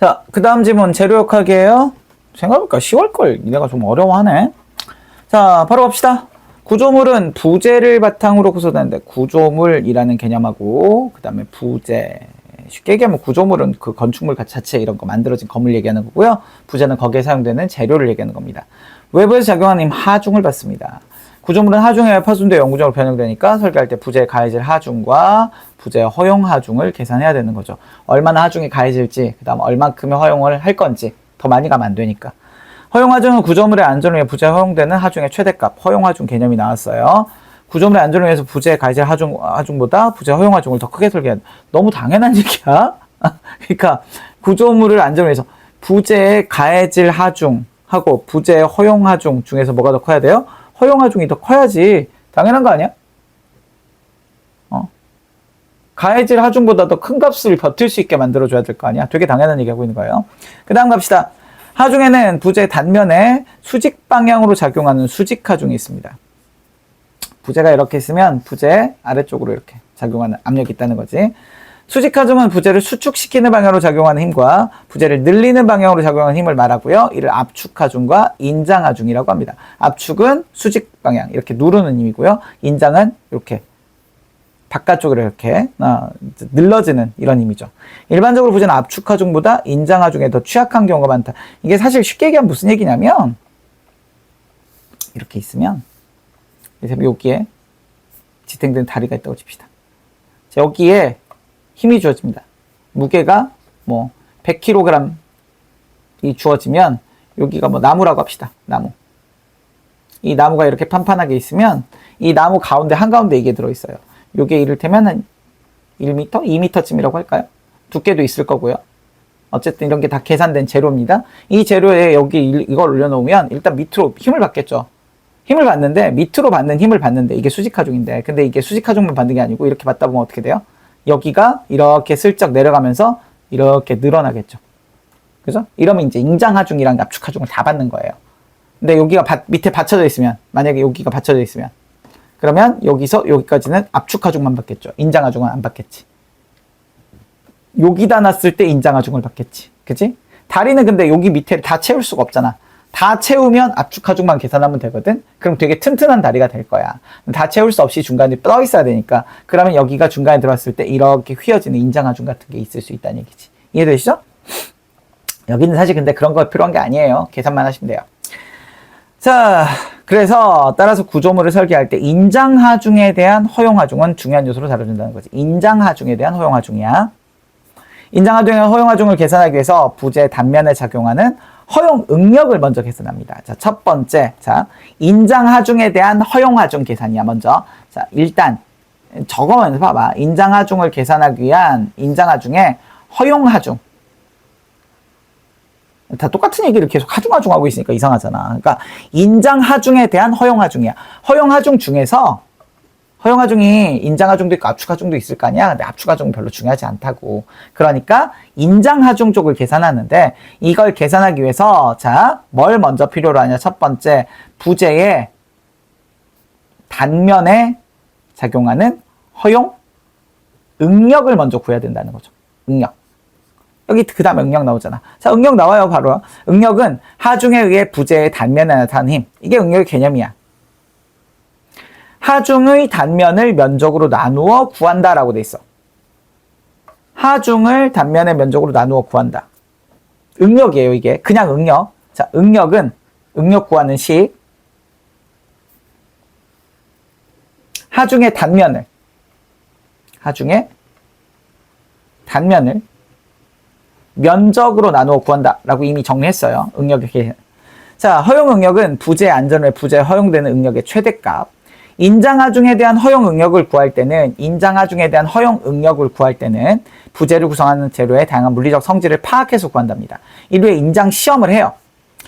자, 그 다음 지문 재료역학이에요. 생각해보니까 10월걸 니네가 좀 어려워하네. 자, 바로 갑시다. 구조물은 부재를 바탕으로 구성되는데, 구조물이라는 개념하고 그 다음에 부재, 쉽게 얘기하면 구조물은 그 건축물 자체 이런 거 만들어진 건물 얘기하는 거고요. 부재는 거기에 사용되는 재료를 얘기하는 겁니다. 외부에서 작용하는 힘 하중을 받습니다. 구조물은 하중에 파손되어 영구적으로 변형되니까 설계할 때 부재에 가해질 하중과 부재 허용 하중을 계산해야 되는 거죠. 얼마나 하중이 가해질지, 그 다음 얼만큼의 허용을 할 건지, 더 많이 가면 안 되니까. 허용 하중은 구조물의 안전을 위해 부재에 허용되는 하중의 최대값, 허용 하중 개념이 나왔어요. 구조물의 안전을 위해서 부재에 가해질 하중보다 부재 허용 하중을 더 크게 설계한다. 너무 당연한 얘기야. 그러니까 구조물을 안전을 위해서 부재에 가해질 하중하고 부재 허용 하중 중에서 뭐가 더 커야 돼요? 허용 하중이 더 커야지. 당연한 거 아니야? 가해질 하중보다 더 큰 값을 버틸 수 있게 만들어줘야 될 거 아니야? 되게 당연한 얘기하고 있는 거예요. 그 다음 갑시다. 하중에는 부재 단면에 수직 방향으로 작용하는 수직 하중이 있습니다. 부재가 이렇게 있으면 부재 아래쪽으로 이렇게 작용하는 압력이 있다는 거지. 수직 하중은 부재를 수축시키는 방향으로 작용하는 힘과 부재를 늘리는 방향으로 작용하는 힘을 말하고요. 이를 압축 하중과 인장 하중이라고 합니다. 압축은 수직 방향, 이렇게 누르는 힘이고요. 인장은 이렇게 바깥쪽으로 이렇게 늘러지는 이런 힘이죠. 일반적으로 부재는 압축 하중보다 인장 하중에 더 취약한 경우가 많다. 이게 사실 쉽게 얘기하면 무슨 얘기냐면 이렇게 있으면 여기에 지탱되는 다리가 있다고 칩시다. 자, 여기에 힘이 주어집니다. 무게가 뭐 100kg이 주어지면 여기가 뭐 나무라고 합시다. 나무. 이 나무가 이렇게 판판하게 있으면 이 나무 가운데 한가운데 이게 들어있어요. 요게 이를테면 한 1m? 2m쯤이라고 할까요? 두께도 있을 거고요. 어쨌든 이런 게 다 계산된 재료입니다. 이 재료에 여기 이걸 올려놓으면 일단 밑으로 힘을 받겠죠. 힘을 받는데 밑으로 받는 힘을 받는데 이게 수직하중인데 근데 이게 수직하중만 받는 게 아니고 이렇게 받다 보면 어떻게 돼요? 여기가 이렇게 슬쩍 내려가면서 이렇게 늘어나겠죠. 그죠? 이러면 이제 인장하중이랑 압축하중을 다 받는 거예요. 근데 여기가 밑에 받쳐져 있으면 만약에 여기가 받쳐져 있으면 그러면 여기서 여기까지는 압축하중만 받겠죠. 인장하중은 안 받겠지. 여기다 놨을 때 인장하중을 받겠지. 그치? 다리는 근데 여기 밑에 다 채울 수가 없잖아. 다 채우면 압축하중만 계산하면 되거든. 그럼 되게 튼튼한 다리가 될 거야. 다 채울 수 없이 중간에 떠 있어야 되니까. 그러면 여기가 중간에 들어왔을 때 이렇게 휘어지는 인장하중 같은 게 있을 수 있다는 얘기지. 이해되시죠? 여기는 사실 근데 그런 거 필요한 게 아니에요. 계산만 하시면 돼요. 자, 그래서 따라서 구조물을 설계할 때 인장하중에 대한 허용하중은 중요한 요소로 다뤄준다는 거지. 인장하중에 대한 허용하중이야. 인장하중의 허용하중을 계산하기 위해서 부재 단면에 작용하는 허용 응력을 먼저 계산합니다. 자, 첫 번째, 자, 인장하중에 대한 허용하중 계산이야, 먼저. 자, 일단, 저거만 봐봐. 인장하중을 계산하기 위한 인장하중의 허용하중. 다 똑같은 얘기를 계속 하중하중 하고 있으니까 이상하잖아. 그러니까, 인장하중에 대한 허용하중이야. 허용하중 중에서, 허용하중이 인장하중도 있고 압축하중도 있을 거 아니야? 근데 압축하중은 별로 중요하지 않다고. 그러니까 인장하중 쪽을 계산하는데 이걸 계산하기 위해서 자, 뭘 먼저 필요로 하냐? 첫 번째, 부재의 단면에 작용하는 허용 응력을 먼저 구해야 된다는 거죠. 응력. 여기 그 다음에 응력 나오잖아. 자, 응력 나와요, 바로. 응력은 하중에 의해 부재의 단면에 나타나는 힘. 이게 응력의 개념이야. 하중의 단면을 면적으로 나누어 구한다라고 돼 있어. 하중을 단면의 면적으로 나누어 구한다. 응력이에요, 이게. 그냥 응력. 자, 응력은 응력 구하는 식. 하중의 단면을 면적으로 나누어 구한다라고 이미 정리했어요. 응력의 개념. 자, 허용 응력은 부재 안전을 부재에 허용되는 응력의 최대값. 인장하중에 대한 허용 응력을 구할 때는 부재를 구성하는 재료의 다양한 물리적 성질을 파악해서 구한답니다. 이후에 인장 시험을 해요.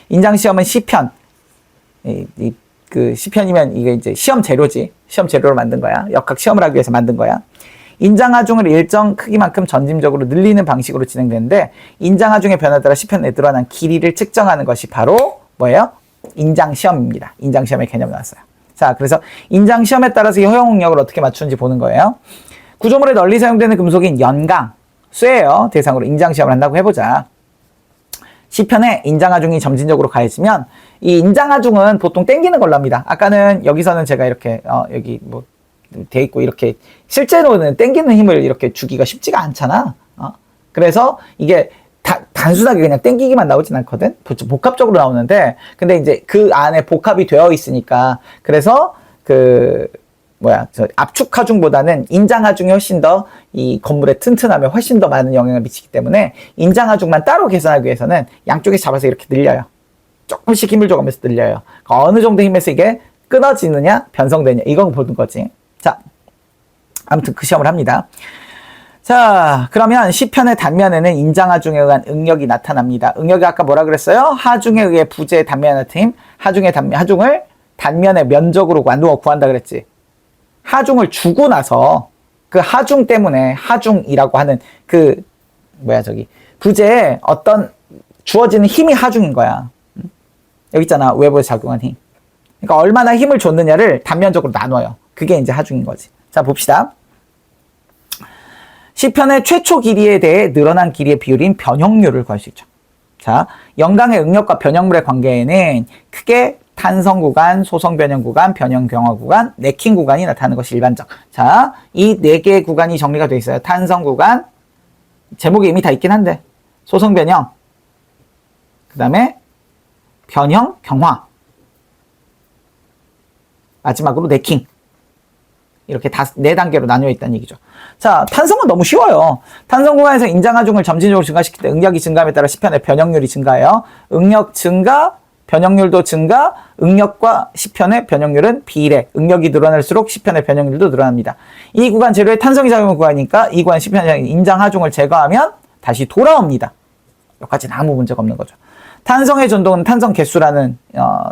인장 시험은 시편. 그 시편이면 이게 이제 시험 재료지. 시험 재료로 만든 거야. 역학 시험을 하기 위해서 만든 거야. 인장하중을 일정 크기만큼 점진적으로 늘리는 방식으로 진행되는데 인장하중의 변화에 따라 시편에 드러난 길이를 측정하는 것이 바로 뭐예요? 인장시험입니다. 인장시험의 개념이 나왔어요. 자, 그래서 인장시험에 따라서 이 허용 응력을 어떻게 맞추는지 보는 거예요. 구조물에 널리 사용되는 금속인 연강, 쇠예요. 대상으로 인장시험을 한다고 해보자. C편에 인장하중이 점진적으로 가해지면 이 인장하중은 보통 땡기는 걸로 합니다. 아까는 여기서는 제가 이렇게 여기 뭐 돼 있고 이렇게 실제로는 땡기는 힘을 이렇게 주기가 쉽지가 않잖아. 그래서 이게 단순하게 그냥 땡기기만 나오진 않거든. 복합적으로 나오는데 근데 이제 그 안에 복합이 되어 있으니까 그래서 압축 하중보다는 인장 하중이 훨씬 더 이 건물의 튼튼함에 훨씬 더 많은 영향을 미치기 때문에 인장 하중만 따로 계산하기 위해서는 양쪽에 잡아서 이렇게 늘려요. 조금씩 힘을 줘가면서 늘려요. 그러니까 어느 정도 힘에서 이게 끊어지느냐 변성되냐 이건 보는 거지. 자, 아무튼 그 시험을 합니다. 자, 그러면 C편의 단면에는 인장 하중에 의한 응력이 나타납니다. 응력이 아까 뭐라 그랬어요? 하중에 의해 부재의 단면에 나타님 하중을 단면의 면적으로 구한다 그랬지. 하중을 주고 나서 그 하중 때문에 하중이라고 하는 부재에 어떤 주어지는 힘이 하중인 거야. 여기 있잖아. 외부에 작용한 힘. 그러니까 얼마나 힘을 줬느냐를 단면적으로 나눠요. 그게 이제 하중인 거지. 자, 봅시다. C편의 최초 길이에 대해 늘어난 길이의 비율인 변형률을 구할 수 있죠. 자, 영광의 응력과 변형물의 관계에는 크게 탄성 구간, 소성 변형 구간, 변형 경화 구간, 네킹 구간이 나타나는 것이 일반적. 자, 이 네 개의 구간이 정리가 되어 있어요. 탄성 구간, 제목에 이미 다 있긴 한데, 소성 변형, 그 다음에 변형 경화, 마지막으로 네킹. 이렇게 네 단계로 나뉘어 있다는 얘기죠. 자, 탄성은 너무 쉬워요. 탄성 구간에서 인장하중을 점진적으로 증가시킬 때 응력이 증가함에 따라 C편의 변형률이 증가해요. 응력 증가, 변형률도 증가, 응력과 C편의 변형률은 비례. 응력이 늘어날수록 C편의 변형률도 늘어납니다. 이 구간 재료에 탄성이 작용하는 구간이니까 이 구간 C편의 인장하중을 제거하면 다시 돌아옵니다. 여기까지는 아무 문제가 없는 거죠. 탄성의 전동은 탄성 개수라는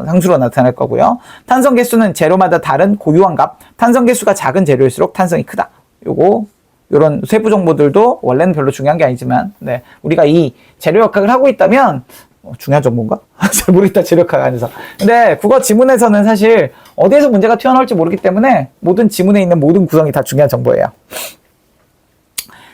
상수로 나타날 거고요. 탄성 개수는 재료마다 다른 고유한 값. 탄성 개수가 작은 재료일수록 탄성이 크다. 요런 세부 정보들도 원래는 별로 중요한 게 아니지만, 네, 우리가 이 재료 역학을 하고 있다면 중요한 정보인가? 잘 모르겠다, 재료 역학 안에서. 근데 국어 지문에서는 사실 어디에서 문제가 튀어나올지 모르기 때문에 모든 지문에 있는 모든 구성이 다 중요한 정보예요.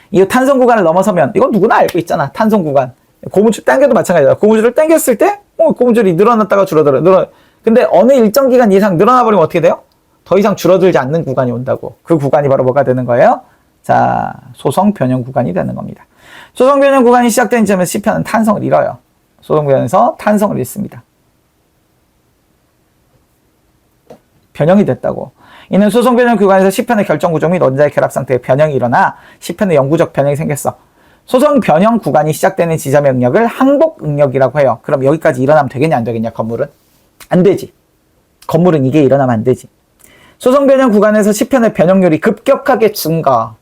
이 탄성 구간을 넘어서면 이건 누구나 알고 있잖아. 탄성 구간. 고무줄 당겨도 마찬가지다. 고무줄을 당겼을 때 고무줄이 늘어났다가 줄어들어. 근데 어느 일정 기간 이상 늘어나 버리면 어떻게 돼요? 더 이상 줄어들지 않는 구간이 온다고. 그 구간이 바로 뭐가 되는 거예요? 자, 소성 변형 구간이 되는 겁니다. 소성 변형 구간이 시작된 지점에서 C편은 탄성을 잃어요. 소성 변형에서 탄성을 잃습니다. 변형이 됐다고. 이는 소성 변형 구간에서 C편의 결정 구조 및 원자의 결합 상태에 변형이 일어나 C편의 영구적 변형이 생겼어. 소성 변형 구간이 시작되는 지점의 응력을 항복 응력이라고 해요. 그럼 여기까지 일어나면 되겠냐 안 되겠냐 건물은? 안 되지. 건물은 이게 일어나면 안 되지. 소성 변형 구간에서 C편의 변형률이 급격하게 증가.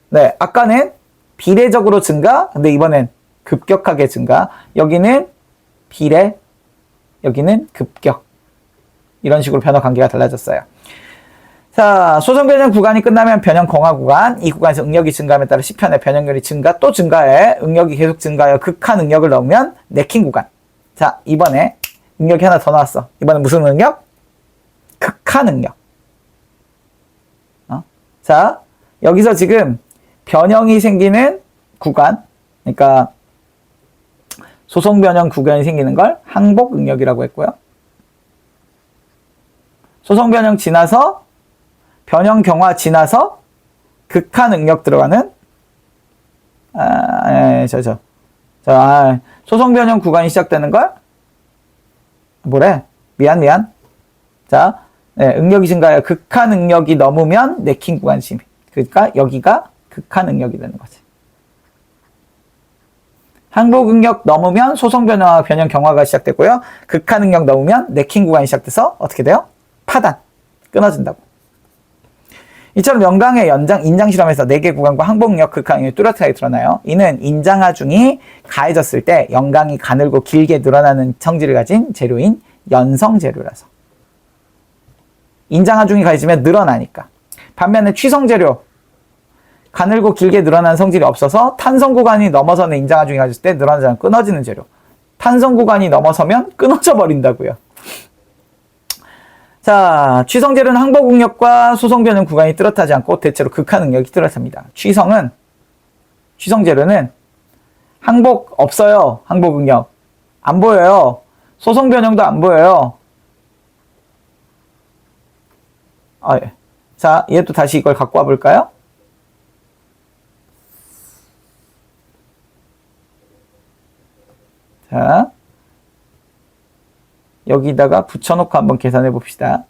네, 아까는 비례적으로 증가, 근데 이번엔 급격하게 증가. 여기는 비례, 여기는 급격. 이런 식으로 변화 관계가 달라졌어요. 자, 소성 변형 구간이 끝나면 변형 경화 구간, 이 구간에서 응력이 증가함에 따라 C편의 변형률이 증가, 또 증가해. 응력이 계속 증가하여 극한 응력을 넣으면 네킹 구간. 자, 이번에 응력이 하나 더 나왔어. 이번엔 무슨 응력? 극한 응력. 자, 여기서 지금 변형이 생기는 구간, 그러니까 소성 변형 구간이 생기는 걸 항복 응력이라고 했고요. 소성 변형 지나서 변형 경화 지나서 극한 응력 들어가는 소성 변형 구간이 시작되는 걸 뭐래? 미안. 자, 네, 응력이 증가하여 극한 응력이 넘으면 네킹 구간 심. 그러니까 여기가 극한 응력이 되는 거지. 항복 응력 넘으면 소성 변형과 변형 경화가 시작되고요. 극한 응력 넘으면 네킹 구간이 시작돼서 어떻게 돼요? 파단. 끊어진다고. 이처럼 영광의 인장 실험에서 4개 구간과 항복 응력, 극한 응력이 뚜렷하게 드러나요. 이는 인장하중이 가해졌을 때 영광이 가늘고 길게 늘어나는 성질을 가진 재료인 연성 재료라서. 인장하중이 가해지면 늘어나니까. 반면에 취성 재료, 가늘고 길게 늘어나는 성질이 없어서 탄성 구간이 넘어서는 인장하중이 가해졌을 때 늘어나지 않고 끊어지는 재료. 탄성 구간이 넘어서면 끊어져 버린다고요. 자, 취성 재료는 항복 응력과 소성 변형 구간이 뚜렷하지 않고 대체로 극한 응력이 뚜렷합니다. 취성 재료는 항복 없어요. 항복 응력. 안 보여요. 소송 변형도 안 보여요. 예. 자, 얘도 다시 이걸 갖고 와 볼까요? 자, 여기다가 붙여놓고 한번 계산해 봅시다.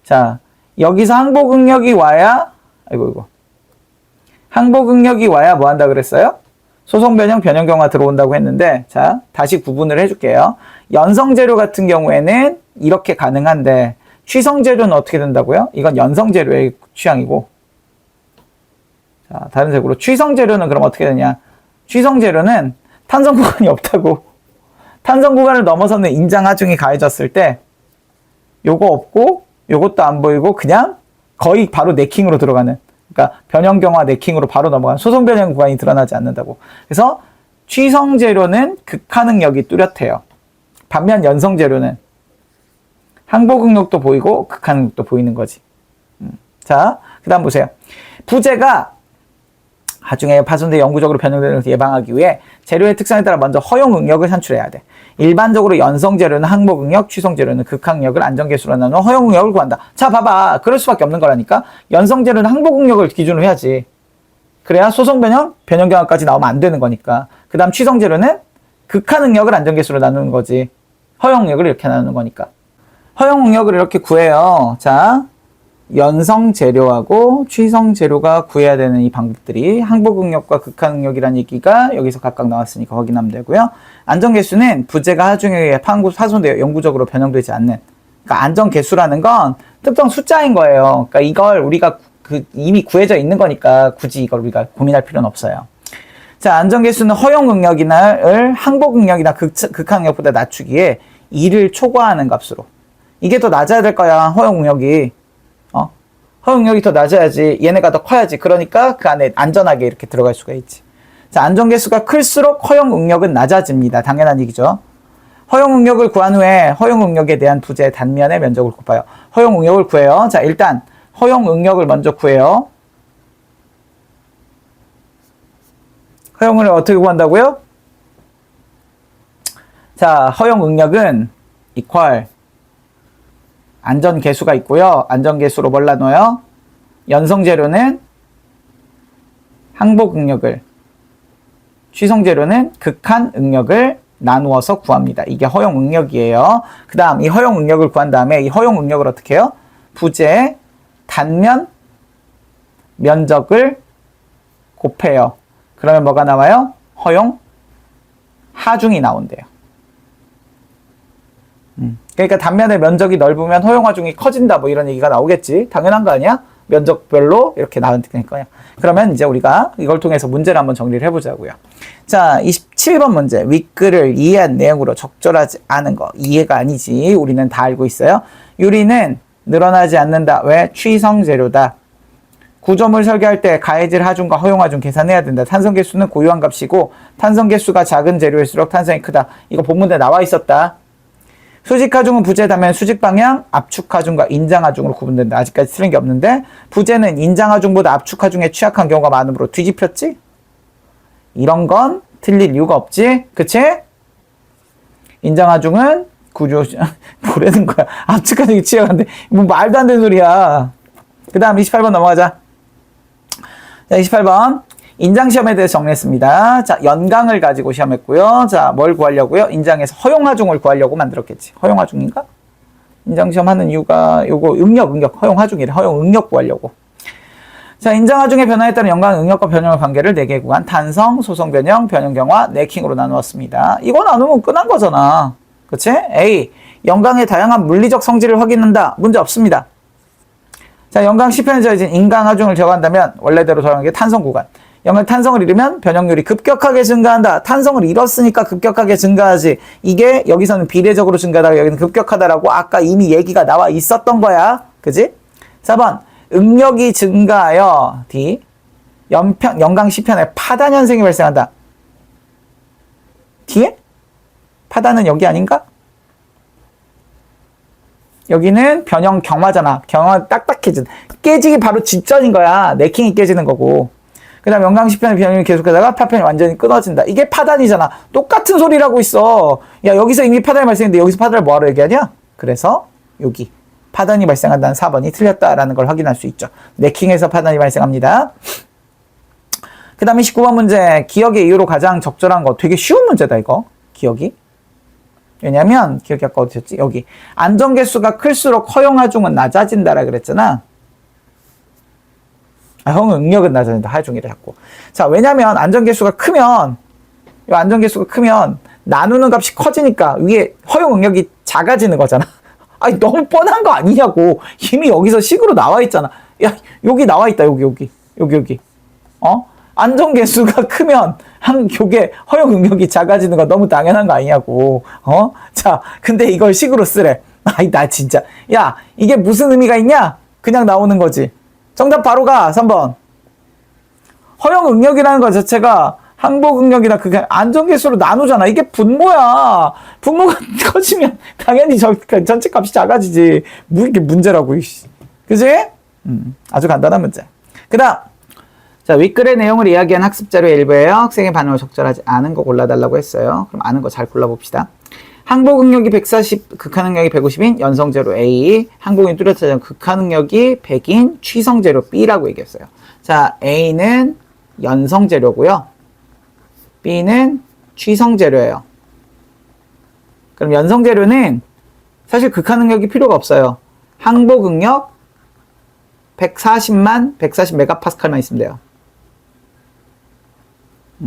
자, 여기서 항복응력이 와야, 이거. 항복응력이 와야 뭐 한다 그랬어요? 소송변형, 변형경화 들어온다고 했는데, 자, 다시 구분을 해줄게요. 연성재료 같은 경우에는 이렇게 가능한데, 취성재료는 어떻게 된다고요? 이건 연성재료의 취향이고, 자, 다른 색으로. 취성재료는 그럼 어떻게 되냐? 취성재료는 탄성 구간이 없다고. 탄성 구간을 넘어서는 인장 하중이 가해졌을 때, 요거 없고, 요것도 안 보이고, 그냥 거의 바로 네킹으로 들어가는. 그러니까 변형경화 네킹으로 바로 넘어가는 소송 변형 구간이 드러나지 않는다고. 그래서 취성재료는 극한응력이 뚜렷해요. 반면 연성재료는 항복응력도 보이고 극한응력도 보이는 거지. 자, 그 다음 보세요. 부재가 하중에 파손돼 영구적으로 변형되는 것을 예방하기 위해 재료의 특성에 따라 먼저 허용응력을 산출해야 돼. 일반적으로 연성재료는 항복응력, 취성재료는 극항력을 안전계수로 나누어 허용응력을 구한다. 자, 봐봐. 그럴 수밖에 없는 거라니까. 연성재료는 항복응력을 기준으로 해야지. 그래야 소송변형, 변형경화까지 나오면 안 되는 거니까. 그 다음 취성재료는 극한응력을 안전계수로 나누는 거지. 허용응력을 이렇게 나누는 거니까. 허용응력을 이렇게 구해요. 자, 연성재료하고 취성재료가 구해야 되는 이 방법들이 항복응력과 극한응력이라는 얘기가 여기서 각각 나왔으니까 확인하면 되고요. 안전계수는 부재가 하중에 의해 파손되어 영구적으로 변형되지 않는, 그러니까 안전계수라는 건 특정 숫자인 거예요. 그러니까 이걸 우리가 이미 구해져 있는 거니까 굳이 이걸 우리가 고민할 필요는 없어요. 자, 안전계수는 허용응력이나 항복응력이나 극한응력보다 낮추기에 2를 초과하는 값으로. 이게 더 낮아야 될 거야, 허용응력이. 허용력이 더 낮아야지, 얘네가 더 커야지. 그러니까 그 안에 안전하게 이렇게 들어갈 수가 있지. 자, 안전계수가 클수록 허용응력은 낮아집니다. 당연한 얘기죠. 허용응력을 구한 후에 허용응력에 대한 부재의 단면의 면적을 곱해요. 허용응력을 구해요. 자, 일단 허용응력을 먼저 구해요. 허용응력을 어떻게 구한다고요? 자, 허용응력은 이퀄 안전계수가 있고요. 안전계수로 뭘 나눠요? 연성재료는 항복응력을, 취성재료는 극한응력을 나누어서 구합니다. 이게 허용응력이에요. 그 다음 이 허용응력을 구한 다음에 이 허용응력을 어떻게 해요? 부재 단면 면적을 곱해요. 그러면 뭐가 나와요? 허용 하중이 나온대요. 그러니까 단면의 면적이 넓으면 허용하중이 커진다, 뭐 이런 얘기가 나오겠지. 당연한 거 아니야? 면적별로 이렇게 나올 거야. 그러면 이제 우리가 이걸 통해서 문제를 한번 정리를 해보자고요. 자, 27번 문제. 윗글을 이해한 내용으로 적절하지 않은 거. 이해가 아니지. 우리는 다 알고 있어요. 유리는 늘어나지 않는다. 왜? 취성재료다. 구조물 설계할 때 가해질 하중과 허용하중 계산해야 된다. 탄성계수는 고유한 값이고 탄성계수가 작은 재료일수록 탄성이 크다. 이거 본문에 나와 있었다. 수직하중은 부재 단면 수직방향, 압축하중과 인장하중으로 구분된다. 아직까지 틀린 게 없는데 부재는 인장하중보다 압축하중에 취약한 경우가 많으므로 뒤집혔지? 이런 건 틀릴 이유가 없지? 그치? 인장하중은 구조... 뭐라는 거야? 압축하중이 취약한데 뭐 말도 안 되는 소리야. 그 다음 28번 넘어가자. 자, 28번 인장시험에 대해서 정리했습니다. 자, 연강을 가지고 시험했고요. 자, 뭘 구하려고요? 인장에서 허용하중을 구하려고 만들었겠지. 허용하중인가? 인장시험 하는 이유가 요거 응력, 허용하중이래. 허용응력 구하려고. 자, 인장하중의 변화에 따른 연강 응력과 변형의 관계를 4개 구간 탄성, 소성 변형, 변형경화, 네킹으로 나누었습니다. 이거 나누면 끝난 거잖아. 그치? A. 연강의 다양한 물리적 성질을 확인한다. 문제 없습니다. 자, 연강 10편에 저해진 인강하중을 제거한다면 원래대로 돌아가는 게 탄성 구간. 연강 탄성을 잃으면 변형률이 급격하게 증가한다. 탄성을 잃었으니까 급격하게 증가하지. 이게 여기서는 비례적으로 증가하다가 여기는 급격하다라고 아까 이미 얘기가 나와 있었던 거야. 그지? 4번 응력이 증가하여 D. 연강 10편에 파단 현상이 발생한다. D에? 파단은 여기 아닌가? 여기는 변형 경화잖아. 경화 딱딱해진. 깨지기 바로 직전인 거야. 네킹이 깨지는 거고. 그 다음 영광10편의 변형이 계속하다가 파편이 완전히 끊어진다. 이게 파단이잖아. 똑같은 소리라고 있어. 야, 여기서 이미 파단이 발생했는데 여기서 파단을 뭐하러 얘기하냐? 그래서 여기 파단이 발생한다는 4번이 틀렸다라는 걸 확인할 수 있죠. 네킹에서 파단이 발생합니다. 그 다음에 19번 문제. 기억의 이유로 가장 적절한 거. 되게 쉬운 문제다 이거. 기억이. 왜냐면 기억이 아까 어디였지? 여기. 안정계수가 클수록 허용하중은 낮아진다라 그랬잖아. 허용응력은 낮아진다. 하중이래 자꾸. 자, 왜냐면 안정계수가 크면 이 안정계수가 크면 나누는 값이 커지니까 위에 허용응력이 작아지는 거잖아. 아니 너무 뻔한 거 아니냐고. 이미 여기서 식으로 나와 있잖아. 야, 여기 나와 있다. 여기. 안정계수가 크면 요게 허용응력이 작아지는 거 너무 당연한 거 아니냐고. 자, 근데 이걸 식으로 쓰래. 아이 나 진짜. 야, 이게 무슨 의미가 있냐? 그냥 나오는 거지. 정답 바로 가. 3번. 허용응력이라는 것 자체가 항복응력이나 그게 안정계수로 나누잖아. 이게 분모야. 분모가 커지면 당연히 전체 값이 작아지지. 뭐 이게 문제라고. 그지? 아주 간단한 문제. 그 다음. 자, 윗글의 내용을 이야기한 학습자료의 일부예요. 학생의 반응을 적절하지 않은 거 골라달라고 했어요. 그럼 아는 거 잘 골라봅시다. 항복응력이 140, 극한응력이 150인 연성재료 A, 항복이 뚜렷하지 않은 극한응력이 100인 취성재료 B라고 얘기했어요. 자, A는 연성재료고요. B는 취성재료예요. 그럼 연성재료는 사실 극한응력이 필요가 없어요. 항복응력 140 메가파스칼만 있으면 돼요.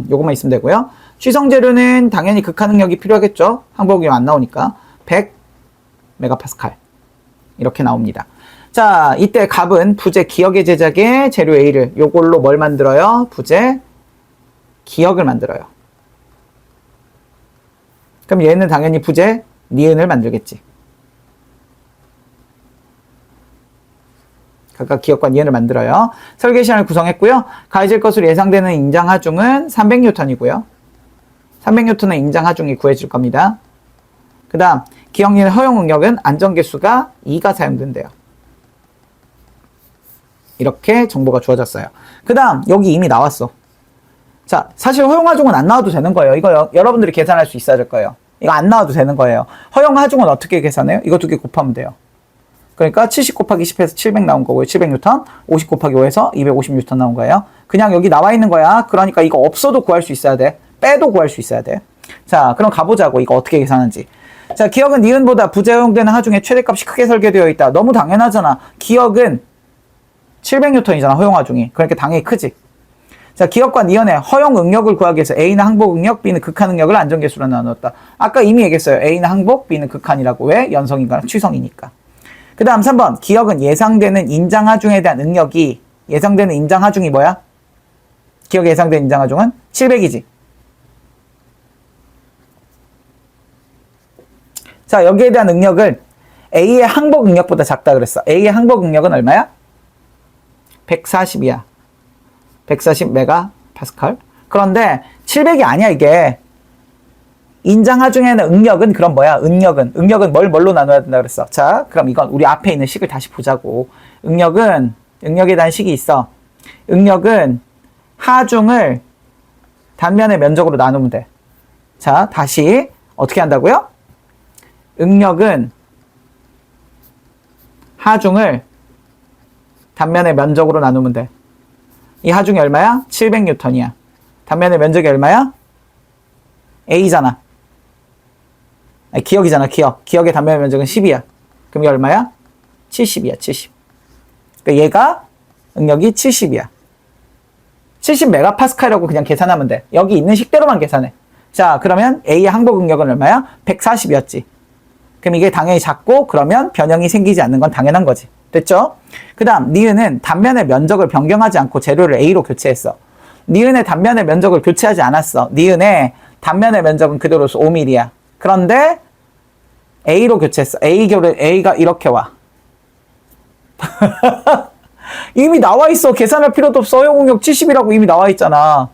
요것만 있으면 되고요. 취성재료는 당연히 극한응력이 필요하겠죠. 항복응력 안 나오니까 100 메가파스칼 이렇게 나옵니다. 자, 이때 값은 부재 기억의 제작에 재료 A를 요걸로 뭘 만들어요? 부재 기억을 만들어요. 그럼 얘는 당연히 부재 니은을 만들겠지. 각각 기억과 니은을 만들어요. 설계 시간을 구성했고요. 가해질 것으로 예상되는 인장하중은 300N이고요. 300N의 인장하중이 구해질 겁니다. 그 다음 기억니은 허용응력은 안정계수가 2가 사용된대요. 이렇게 정보가 주어졌어요. 그 다음 여기 이미 나왔어. 자, 사실 허용하중은 안 나와도 되는 거예요. 이거 여러분들이 계산할 수 있어야 될 거예요. 이거 안 나와도 되는 거예요. 허용하중은 어떻게 계산해요? 이거 두 개 곱하면 돼요. 그러니까 70 곱하기 10해서 700 나온 거고요. 700N. 50 곱하기 5해서 250N 나온 거예요. 그냥 여기 나와 있는 거야. 그러니까 이거 없어도 구할 수 있어야 돼. 빼도 구할 수 있어야 돼. 자, 그럼 가보자고. 이거 어떻게 계산하는지. 자, 기억은 니은보다 부재 허용되는 하중의 최대값이 크게 설계되어 있다. 너무 당연하잖아. 기억은 700N이잖아. 허용하중이. 그러니까 당연히 크지. 자, 기억과 니은의 허용응력을 구하기 위해서 A는 항복응력, B는 극한응력을 안정계수로 나누었다. 아까 이미 얘기했어요. A는 항복, B는 극한이라고. 왜? 연성인가 취성이니까. 그 다음 3번. 기억은 예상되는 인장하중에 대한 응력이 예상되는 인장하중이 뭐야? 기억에 예상되는 인장하중은 700이지. 자, 여기에 대한 응력을 A의 항복 응력보다 작다 그랬어. A의 항복 응력은 얼마야? 140이야. 140 메가파스칼. 그런데 700이 아니야 이게. 인장하중에는 응력은 그럼 뭐야? 응력은 뭘로 나눠야 된다 그랬어. 자, 그럼 이건 우리 앞에 있는 식을 다시 보자고. 응력에 대한 식이 있어. 응력은 하중을 단면의 면적으로 나누면 돼. 자, 다시 어떻게 한다고요? 응력은 하중을 단면의 면적으로 나누면 돼. 이 하중이 얼마야? 700N이야. 단면의 면적이 얼마야? A잖아. 아니, 기억이잖아, 기억. 기억의 단면의 면적은 10이야. 그럼 이게 얼마야? 70이야, 70. 그러니까 얘가 응력이 70이야. 70 메가파스칼이라고 그냥 계산하면 돼. 여기 있는 식대로만 계산해. 자, 그러면 A의 항복 응력은 얼마야? 140이었지. 그럼 이게 당연히 작고, 그러면 변형이 생기지 않는 건 당연한 거지. 됐죠? 그 다음, 니은은 단면의 면적을 변경하지 않고 재료를 A로 교체했어. 니은의 단면의 면적을 교체하지 않았어. 니은의 단면의 면적은 그대로서 5mm야. 그런데 A로 교체했어. A가 이렇게 와. 이미 나와 있어. 계산할 필요도 없어. 허용응력 70이라고 이미 나와 있잖아.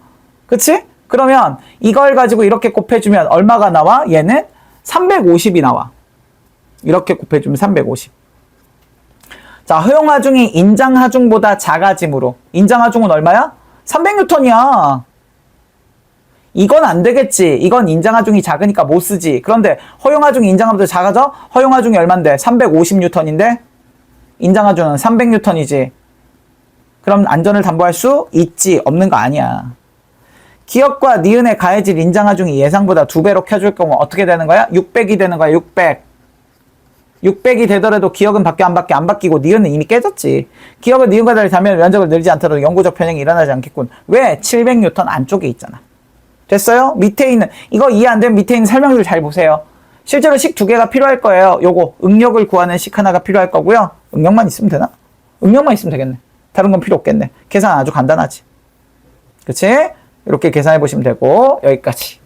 그치? 그러면 이걸 가지고 이렇게 곱해주면 얼마가 나와? 얘는 350이 나와. 이렇게 곱해주면 350. 자, 허용하중이 인장하중보다 작아짐으로. 인장하중은 얼마야? 300N이야. 이건 안 되겠지. 이건 인장하중이 작으니까 못 쓰지. 그런데 허용하중이 인장하중보다 작아져? 허용하중이 얼만데? 350N인데 인장하중은 300N이지. 그럼 안전을 담보할 수 있지. 없는 거 아니야. 기억과 니은의 가해질 인장하중이 예상보다 2배로 켜줄 경우 어떻게 되는 거야? 600이 되는 거야. 600. 600이 되더라도 기억은 바뀌어 안 바뀌고 니은은 이미 깨졌지. 기억은 니은과 달리 단면의 면적을 늘리지 않더라도 영구적 변형이 일어나지 않겠군. 왜? 700N 안쪽에 있잖아. 됐어요? 밑에 있는 이거 이해 안 되면 밑에 있는 설명들 잘 보세요. 실제로 식 2개가 필요할 거예요. 요거 응력을 구하는 식 하나가 필요할 거고요. 응력만 있으면 되나? 응력만 있으면 되겠네. 다른 건 필요 없겠네. 계산 아주 간단하지. 그치? 이렇게 계산해 보시면 되고 여기까지.